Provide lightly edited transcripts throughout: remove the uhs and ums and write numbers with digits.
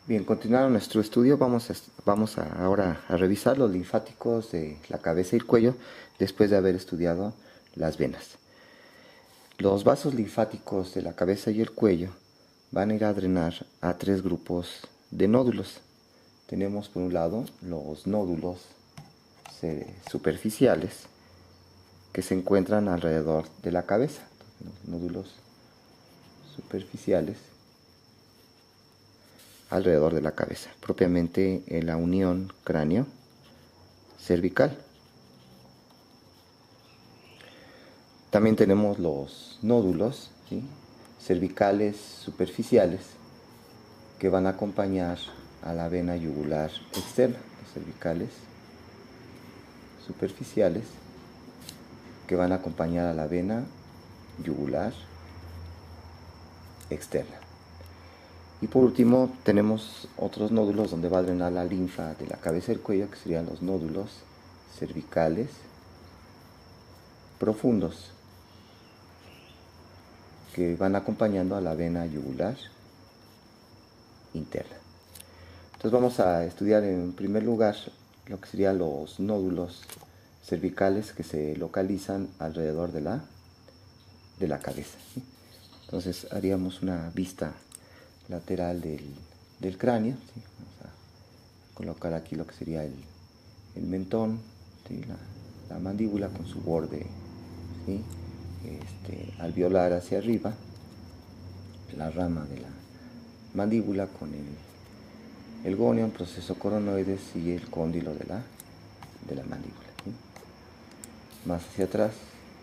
Bien, continuando nuestro estudio, vamos ahora a revisar los linfáticos de la cabeza y el cuello después de haber estudiado las venas. Los vasos linfáticos de la cabeza y el cuello van a ir a drenar a tres grupos de nódulos. Tenemos por un lado los nódulos superficiales que se encuentran alrededor de la cabeza. Los nódulos superficiales alrededor de la cabeza, propiamente en la unión cráneo-cervical. También tenemos los nódulos, ¿sí?, cervicales superficiales que van a acompañar a la vena yugular externa. Los cervicales superficiales que van a acompañar a la vena yugular externa. Y por último tenemos otros nódulos donde va a drenar la linfa de la cabeza y el cuello, que serían los nódulos cervicales profundos, que van acompañando a la vena yugular interna. Entonces vamos a estudiar en primer lugar lo que serían los nódulos cervicales que se localizan alrededor de la cabeza, ¿sí? Entonces haríamos una vista lateral del cráneo, ¿sí? Vamos a colocar aquí lo que sería el mentón, ¿sí?, la mandíbula con su borde, ¿sí?, alveolar hacia arriba, la rama de la mandíbula con el gonion, proceso coronoides y el cóndilo de la mandíbula, ¿sí? Más hacia atrás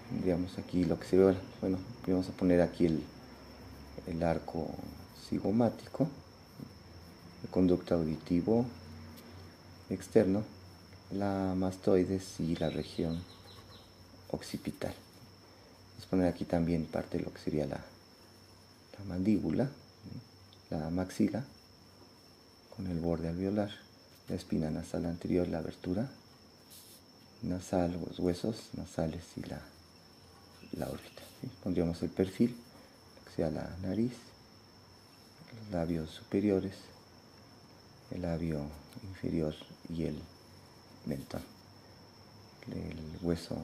tendríamos aquí lo que sería, bueno, vamos a poner aquí el arco cigomático, el conducto auditivo externo, la mastoides y la región occipital. Vamos a poner aquí también parte de lo que sería la mandíbula, ¿sí?, la maxila con el borde alveolar, la espina nasal anterior, la abertura nasal, los huesos nasales y la órbita, ¿sí? Pondríamos el perfil, que sea la nariz, los labios superiores, el labio inferior y el mentón, el hueso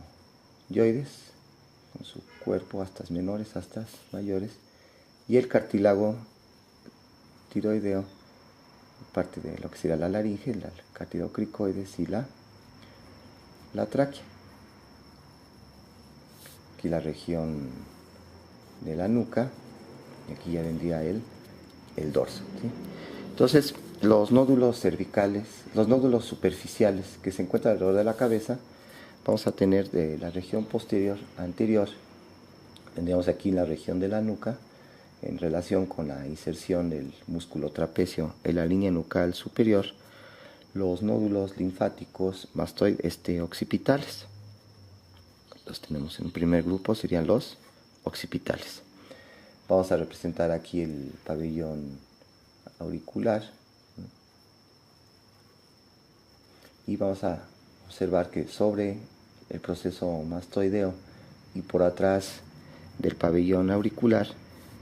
yoides con su cuerpo, astas menores, astas mayores, y el cartílago tiroideo, parte de lo que sería la laringe, el cartílago cricoides y la tráquea. Aquí la región de la nuca, y aquí ya vendría el dorso, ¿sí? Entonces, los nódulos cervicales, los nódulos superficiales que se encuentran alrededor de la cabeza, vamos a tener de la región posterior anterior, tendríamos aquí la región de la nuca, en relación con la inserción del músculo trapecio en la línea nucal superior, los nódulos linfáticos mastoides occipitales. Los tenemos en un primer grupo, serían los occipitales. Vamos a representar aquí el pabellón auricular, ¿no?, y vamos a observar que sobre el proceso mastoideo y por atrás del pabellón auricular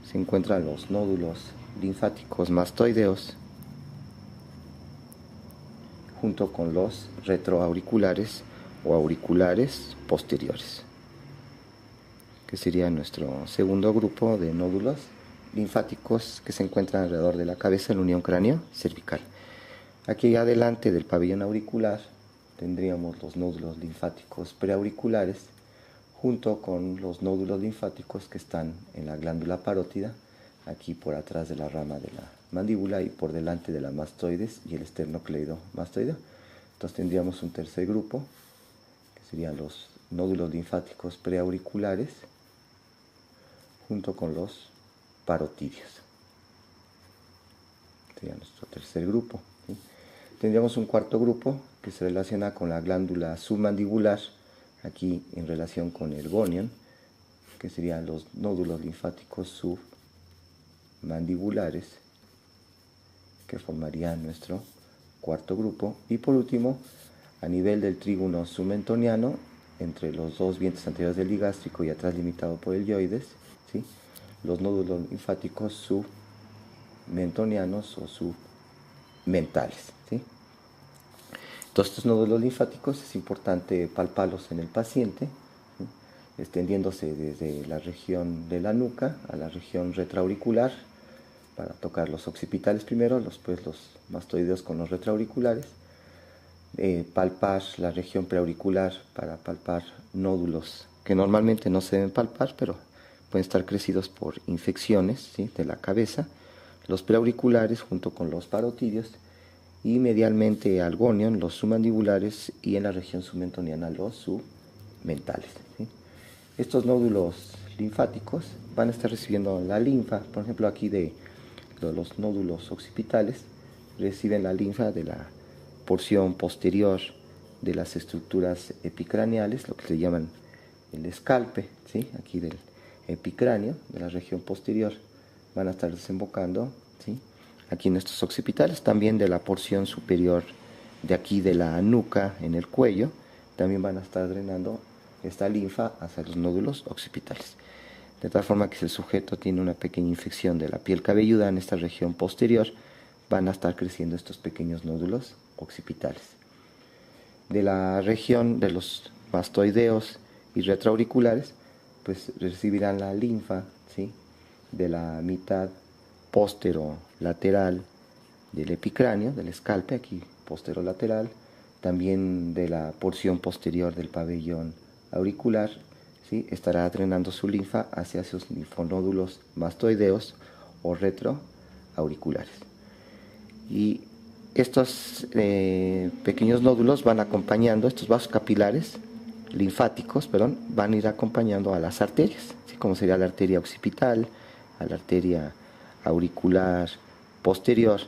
se encuentran los nódulos linfáticos mastoideos junto con los retroauriculares o auriculares posteriores, que sería nuestro segundo grupo de nódulos linfáticos que se encuentran alrededor de la cabeza en la unión cráneo-cervical. Aquí adelante del pabellón auricular tendríamos los nódulos linfáticos preauriculares junto con los nódulos linfáticos que están en la glándula parótida, aquí por atrás de la rama de la mandíbula y por delante de la mastoides y el esternocleidomastoideo. Entonces tendríamos un tercer grupo, que serían los nódulos linfáticos preauriculares junto con los parotidios. Sería nuestro tercer grupo, ¿sí? Tendríamos un cuarto grupo que se relaciona con la glándula submandibular, aquí en relación con el gonion, que serían los nódulos linfáticos submandibulares, que formarían nuestro cuarto grupo. Y por último, a nivel del trígono submentoniano, entre los dos vientres anteriores del digástrico y atrás limitado por el yoides, los nódulos linfáticos submentonianos o mentales, ¿sí? Todos estos nódulos linfáticos es importante palparlos en el paciente, ¿sí? Extendiéndose desde la región de la nuca a la región retroauricular para tocar los occipitales primero, después los mastoideos con los retroauriculares, palpar la región preauricular para palpar nódulos que normalmente no se deben palpar, pero pueden estar crecidos por infecciones, ¿sí?, de la cabeza, los preauriculares junto con los parotidios, y medialmente al gonion, los submandibulares, y en la región submentoniana los submentales, ¿sí? Estos nódulos linfáticos van a estar recibiendo la linfa, por ejemplo aquí de los nódulos occipitales, reciben la linfa de la porción posterior de las estructuras epicraneales, lo que se llaman el escalpe, ¿sí?, aquí del epicráneo, de la región posterior, van a estar desembocando, ¿sí?, aquí en estos occipitales, también de la porción superior de aquí de la nuca, en el cuello, también van a estar drenando esta linfa hacia los nódulos occipitales. De tal forma que si el sujeto tiene una pequeña infección de la piel cabelluda en esta región posterior, van a estar creciendo estos pequeños nódulos occipitales. De la región de los mastoideos y retroauriculares, pues recibirán la linfa, ¿sí?, de la mitad posterolateral del epicráneo, del escalpe, aquí posterolateral, también de la porción posterior del pabellón auricular, ¿sí?, estará drenando su linfa hacia esos linfonódulos mastoideos o retroauriculares. Y estos pequeños nódulos van acompañando, estos vasos capilares linfáticos, van a ir acompañando a las arterias, ¿sí?, como sería la arteria occipital, a la arteria auricular posterior,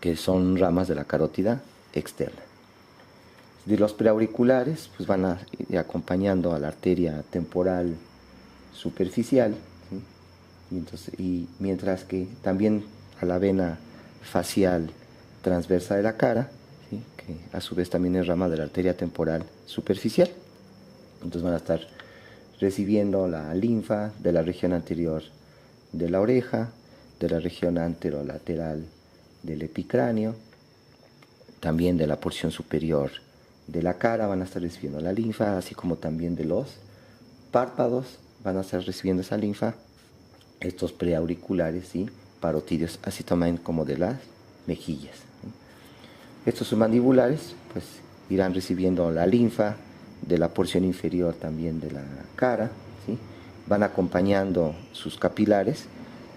que son ramas de la carótida externa. De los preauriculares, pues van a ir acompañando a la arteria temporal superficial, ¿sí?, y mientras que también a la vena facial transversa de la cara, ¿sí?, que a su vez también es rama de la arteria temporal superficial. Entonces van a estar recibiendo la linfa de la región anterior de la oreja, de la región anterolateral del epicráneo, también de la porción superior de la cara van a estar recibiendo la linfa, así como también de los párpados van a estar recibiendo esa linfa, estos preauriculares y parotidios, así también como de las mejillas. Estos submandibulares pues irán recibiendo la linfa de la porción inferior también de la cara, ¿sí?, van acompañando sus capilares,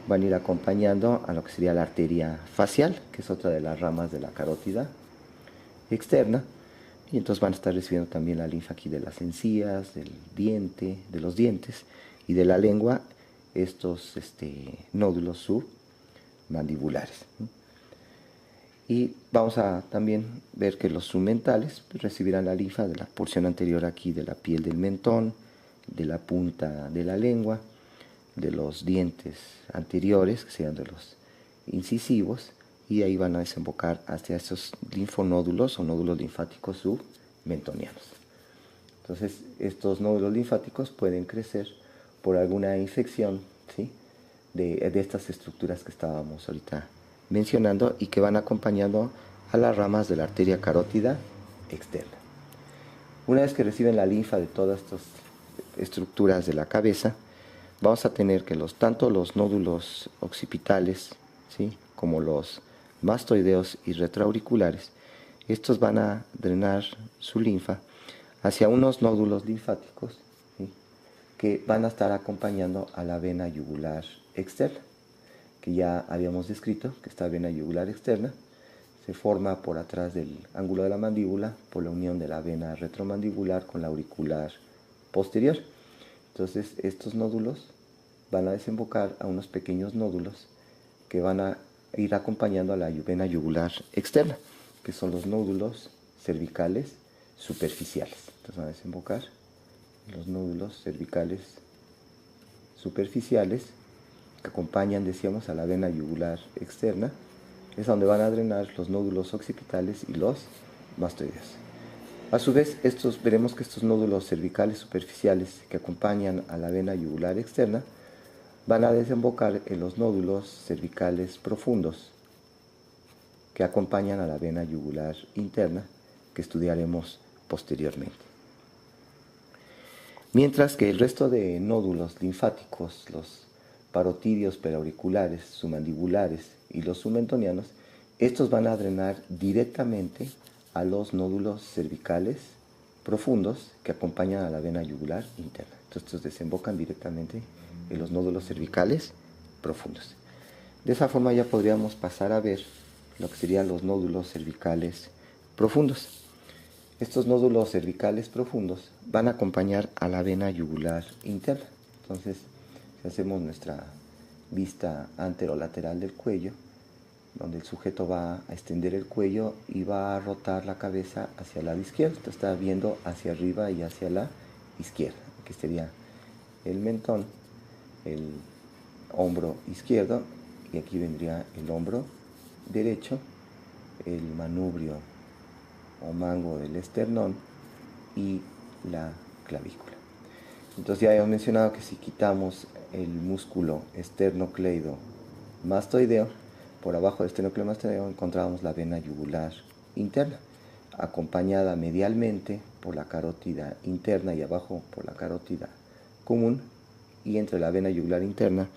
van a ir acompañando a lo que sería la arteria facial, que es otra de las ramas de la carótida externa, y entonces van a estar recibiendo también la linfa aquí de las encías, del diente, de los dientes y de la lengua, estos nódulos submandibulares. Y vamos a también ver que los submentales recibirán la linfa de la porción anterior aquí de la piel del mentón, de la punta de la lengua, de los dientes anteriores, que sean de los incisivos, y ahí van a desembocar hacia esos linfonódulos o nódulos linfáticos submentonianos. Entonces, estos nódulos linfáticos pueden crecer por alguna infección, ¿sí?, de estas estructuras que estábamos ahorita mencionando y que van acompañando a las ramas de la arteria carótida externa. Una vez que reciben la linfa de todas estas estructuras de la cabeza, vamos a tener que tanto los nódulos occipitales, ¿sí?, como los mastoideos y retroauriculares, estos van a drenar su linfa hacia unos nódulos linfáticos, ¿sí?, que van a estar acompañando a la vena yugular externa, que ya habíamos descrito que esta vena yugular externa se forma por atrás del ángulo de la mandíbula por la unión de la vena retromandibular con la auricular posterior. Entonces estos nódulos van a desembocar a unos pequeños nódulos que van a ir acompañando a la vena yugular externa, que son los nódulos cervicales superficiales. Entonces van a desembocar los nódulos cervicales superficiales que acompañan, decíamos, a la vena yugular externa. Es donde van a drenar los nódulos occipitales y los mastoideos. A su vez, veremos que estos nódulos cervicales superficiales que acompañan a la vena yugular externa van a desembocar en los nódulos cervicales profundos, que acompañan a la vena yugular interna, que estudiaremos posteriormente. Mientras que el resto de nódulos linfáticos, los parotidios periauriculares, submandibulares y los submentonianos, estos van a drenar directamente a los nódulos cervicales profundos que acompañan a la vena yugular interna. Entonces, estos desembocan directamente en los nódulos cervicales profundos. De esa forma ya podríamos pasar a ver lo que serían los nódulos cervicales profundos. Estos nódulos cervicales profundos van a acompañar a la vena yugular interna. Entonces, si hacemos nuestra vista anterolateral del cuello, donde el sujeto va a extender el cuello y va a rotar la cabeza hacia el lado izquierdo. Entonces está viendo hacia arriba y hacia la izquierda. Aquí sería el mentón, el hombro izquierdo, y aquí vendría el hombro derecho, el manubrio o mango del esternón y la clavícula. Entonces ya hemos mencionado que si quitamos el músculo esternocleidomastoideo, por abajo del esternocleidomastoideo encontramos la vena yugular interna, acompañada medialmente por la carótida interna y abajo por la carótida común, y entre la vena yugular interna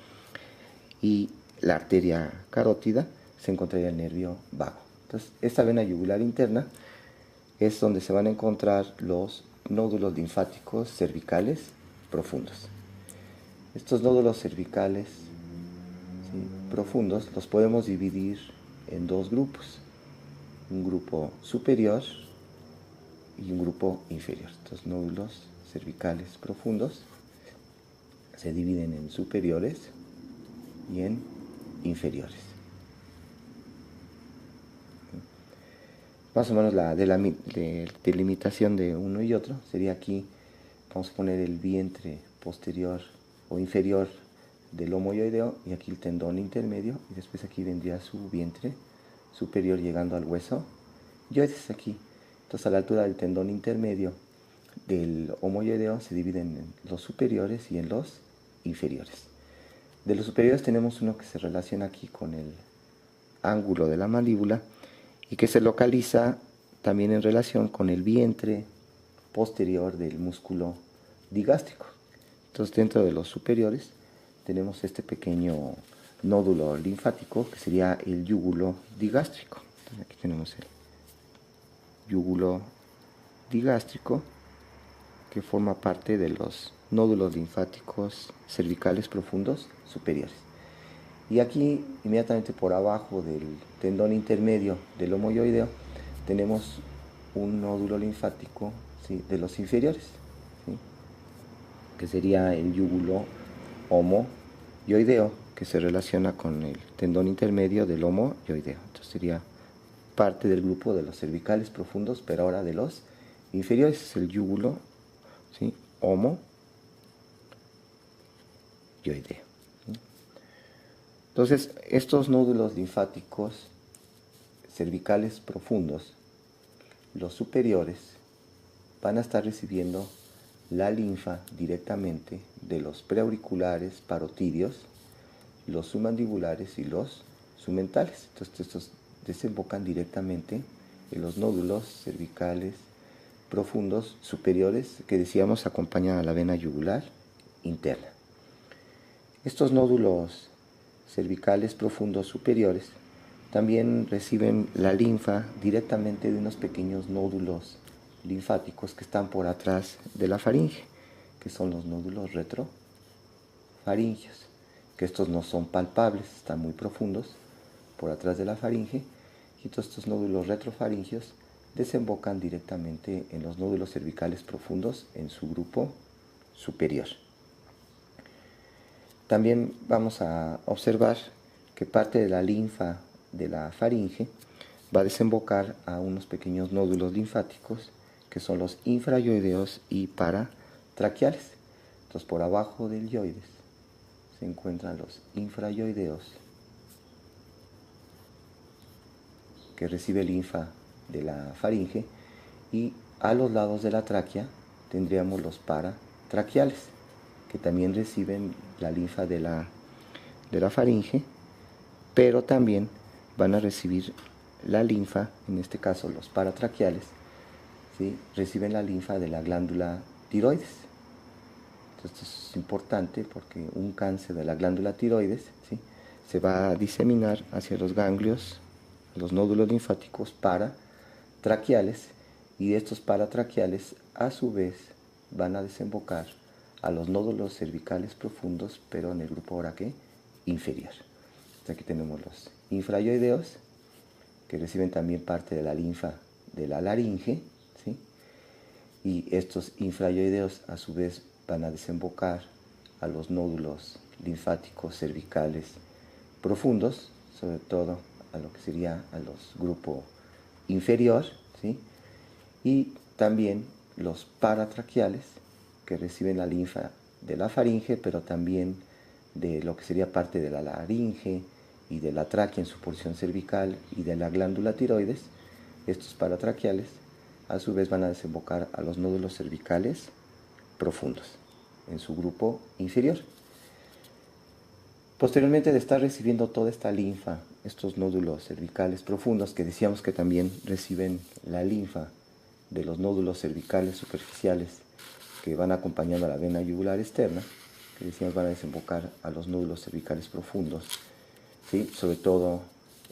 y la arteria carótida se encontraría el nervio vago. Entonces, esta vena yugular interna es donde se van a encontrar los nódulos linfáticos cervicales profundos. Estos nódulos cervicales profundos los podemos dividir en dos grupos, un grupo superior y un grupo inferior. Estos nódulos cervicales profundos se dividen en superiores y en inferiores. Más o menos la delimitación de uno y otro sería aquí. Vamos a poner el vientre posterior o inferior del lomo yoideo y aquí el tendón intermedio, y después aquí vendría su vientre superior llegando al hueso yoides aquí. Entonces, a la altura del tendón intermedio del homoyoideo se dividen en los superiores y en los inferiores. De los superiores tenemos uno que se relaciona aquí con el ángulo de la mandíbula y que se localiza también en relación con el vientre posterior del músculo digástrico. Entonces, dentro de los superiores tenemos este pequeño nódulo linfático que sería el yúgulo digástrico. Entonces, aquí tenemos el yúgulo digástrico, que forma parte de los nódulos linfáticos cervicales profundos superiores. Y aquí, inmediatamente por abajo del tendón intermedio del homoyoideo, tenemos un nódulo linfático, ¿sí?, de los inferiores, ¿sí?, que sería el yúgulo homoyoideo, que se relaciona con el tendón intermedio del homoyoideo. Entonces sería parte del grupo de los cervicales profundos, pero ahora de los inferiores. Es el yúgulo, ¿sí?, homoyoideo. Entonces, estos nódulos linfáticos cervicales profundos, los superiores, van a estar recibiendo la linfa directamente de los preauriculares parotidios, los submandibulares y los submentales. Entonces, estos desembocan directamente en los nódulos cervicales profundos superiores, que decíamos acompañan a la vena yugular interna. Estos nódulos cervicales profundos superiores también reciben la linfa directamente de unos pequeños nódulos linfáticos que están por atrás de la faringe, que son los nódulos retrofaringios, que estos no son palpables, están muy profundos por atrás de la faringe, y todos estos nódulos retrofaringios desembocan directamente en los nódulos cervicales profundos en su grupo superior. También vamos a observar que parte de la linfa de la faringe va a desembocar a unos pequeños nódulos linfáticos que son los infrayoideos y paratraqueales. Entonces, por abajo del yoides se encuentran los infrayoideos, que recibe linfa de la faringe, y a los lados de la tráquea tendríamos los paratraqueales, que también reciben la linfa de la faringe, pero también van a recibir la linfa, en este caso los paratraqueales, ¿sí? Reciben la linfa de la glándula tiroides. Entonces, esto es importante porque un cáncer de la glándula tiroides, ¿sí? Se va a diseminar hacia los ganglios, los nódulos linfáticos paratraqueales, y de estos paratraqueales a su vez van a desembocar a los nódulos cervicales profundos, pero en el grupo ahora que inferior. Entonces, aquí tenemos los infrayoideos, que reciben también parte de la linfa de la laringe, ¿sí? Y estos infrayoideos a su vez van a desembocar a los nódulos linfáticos cervicales profundos, sobre todo a lo que sería a los grupos inferior, ¿sí? Y también los paratraqueales, que reciben la linfa de la faringe, pero también de lo que sería parte de la laringe y de la tráquea en su porción cervical y de la glándula tiroides. Estos paratraqueales a su vez van a desembocar a los nódulos cervicales profundos en su grupo inferior. Posteriormente de estar recibiendo toda esta linfa, estos nódulos cervicales profundos, que decíamos que también reciben la linfa de los nódulos cervicales superficiales que van acompañando a la vena yugular externa, que decíamos van a desembocar a los nódulos cervicales profundos, ¿sí? Sobre todo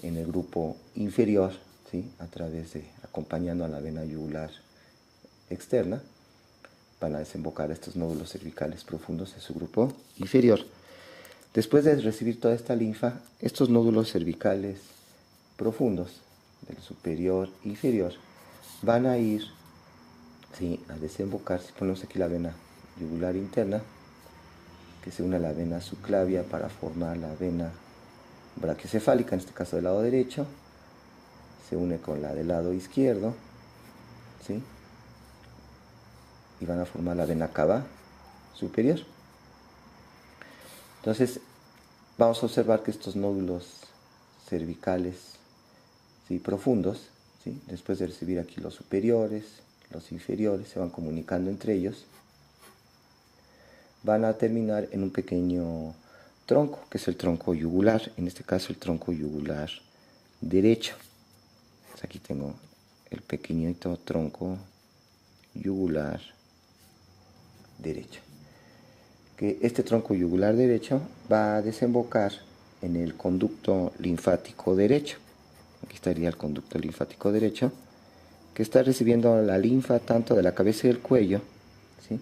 en el grupo inferior, ¿sí? A través de acompañando a la vena yugular externa, van a desembocar estos nódulos cervicales profundos en su grupo inferior. Después de recibir toda esta linfa, estos nódulos cervicales profundos del superior e inferior van a ir, ¿sí? A desembocar. Si ponemos aquí la vena yugular interna, que se une a la vena subclavia para formar la vena brachiocefálica, en este caso del lado derecho, se une con la del lado izquierdo, ¿sí? Y van a formar la vena cava superior. Entonces, vamos a observar que estos nódulos cervicales, ¿sí? Profundos, ¿sí? Después de recibir aquí los superiores, los inferiores, se van comunicando entre ellos, van a terminar en un pequeño tronco, que es el tronco yugular, en este caso el tronco yugular derecho. Pues aquí tengo el pequeñito tronco yugular derecho. Que este tronco yugular derecho va a desembocar en el conducto linfático derecho. Aquí estaría el conducto linfático derecho, que está recibiendo la linfa tanto de la cabeza y del cuello, ¿sí?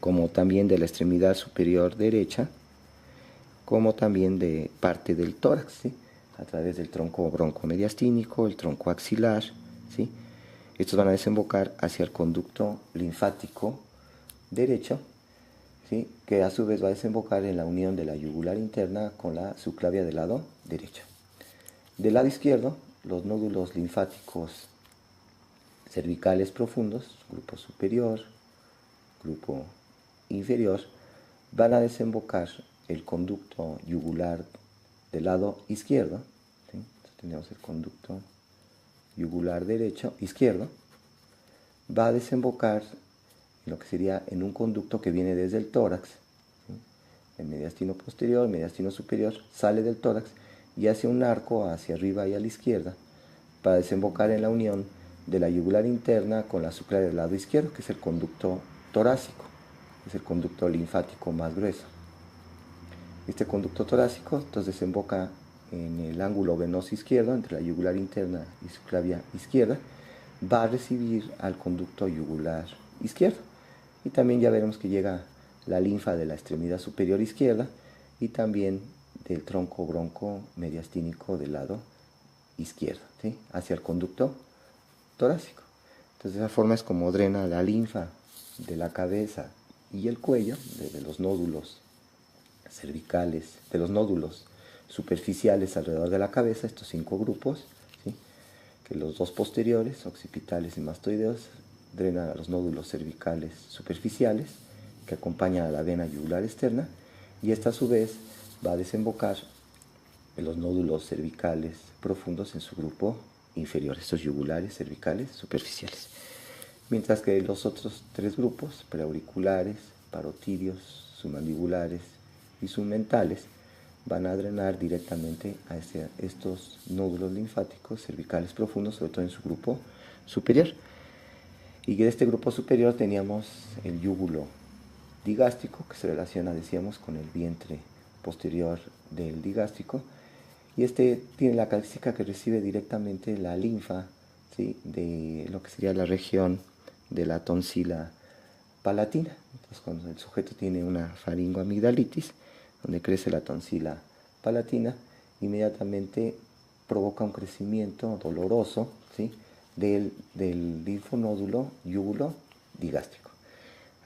Como también de la extremidad superior derecha, como también de parte del tórax, ¿sí? A través del tronco broncomediastínico, el tronco axilar, ¿sí? Estos van a desembocar hacia el conducto linfático derecho, ¿sí? Que a su vez va a desembocar en la unión de la yugular interna con la subclavia del lado derecho. Del lado izquierdo, los nódulos linfáticos cervicales profundos, grupo superior, grupo inferior, van a desembocar el conducto yugular del lado izquierdo, ¿sí? Entonces tenemos el conducto yugular derecho, izquierdo, va a desembocar en lo que sería en un conducto que viene desde el tórax, ¿sí? El mediastino posterior, el mediastino superior, sale del tórax y hace un arco hacia arriba y a la izquierda para desembocar en la unión de la yugular interna con la subclavia del lado izquierdo, que es el conducto torácico, es el conducto linfático más grueso. Este conducto torácico entonces desemboca en el ángulo venoso izquierdo entre la yugular interna y subclavia izquierda, va a recibir al conducto yugular izquierdo, y también ya veremos que llega la linfa de la extremidad superior izquierda y también del tronco broncomediastínico del lado izquierdo, ¿sí? Hacia el conducto torácico. Entonces de esa forma es como drena la linfa de la cabeza y el cuello, de los nódulos cervicales, de los nódulos superficiales alrededor de la cabeza, estos 5 grupos, ¿sí? Que los 2 posteriores, occipitales y mastoideos, drenan a los nódulos cervicales superficiales que acompañan a la vena yugular externa, y esta a su vez va a desembocar en los nódulos cervicales profundos en su grupo inferior, estos yugulares cervicales superficiales. Mientras que los otros 3 grupos, preauriculares, parotidios, submandibulares y submentales, van a drenar directamente a estos nódulos linfáticos cervicales profundos, sobre todo en su grupo superior. Y de este grupo superior teníamos el yúgulo digástrico, que se relaciona, decíamos, con el vientre posterior del digástrico, y este tiene la característica que recibe directamente la linfa, ¿sí?, de lo que sería la región de la tonsila palatina. Entonces, cuando el sujeto tiene una faringoamigdalitis, donde crece la tonsila palatina, inmediatamente provoca un crecimiento doloroso, ¿sí?, del linfonódulo yúgulo digástrico.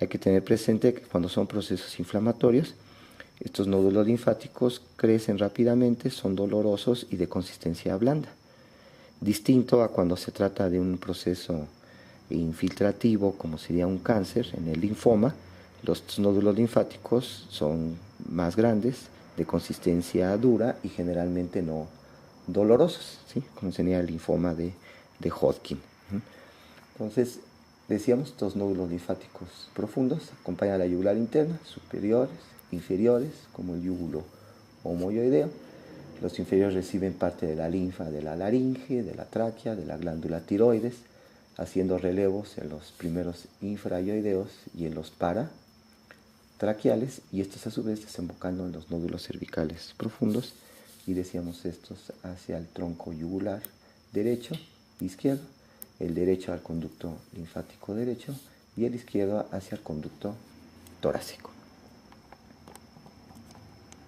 Hay que tener presente que cuando son procesos inflamatorios, estos nódulos linfáticos crecen rápidamente, son dolorosos y de consistencia blanda. Distinto a cuando se trata de un proceso infiltrativo, como sería un cáncer en el linfoma, los nódulos linfáticos son más grandes, de consistencia dura y generalmente no dolorosos, ¿sí?, como sería el linfoma de Hodgkin. Entonces, decíamos, estos nódulos linfáticos profundos acompañan la yugular interna, superiores, inferiores, como el yúgulo homoyoideo. Los inferiores reciben parte de la linfa de la laringe, de la tráquea, de la glándula tiroides, haciendo relevos en los primeros infrayoideos y en los paratraqueales, y estos a su vez desembocando en los nódulos cervicales profundos, y decíamos estos hacia el tronco yugular derecho, izquierdo, el derecho al conducto linfático derecho y el izquierdo hacia el conducto torácico.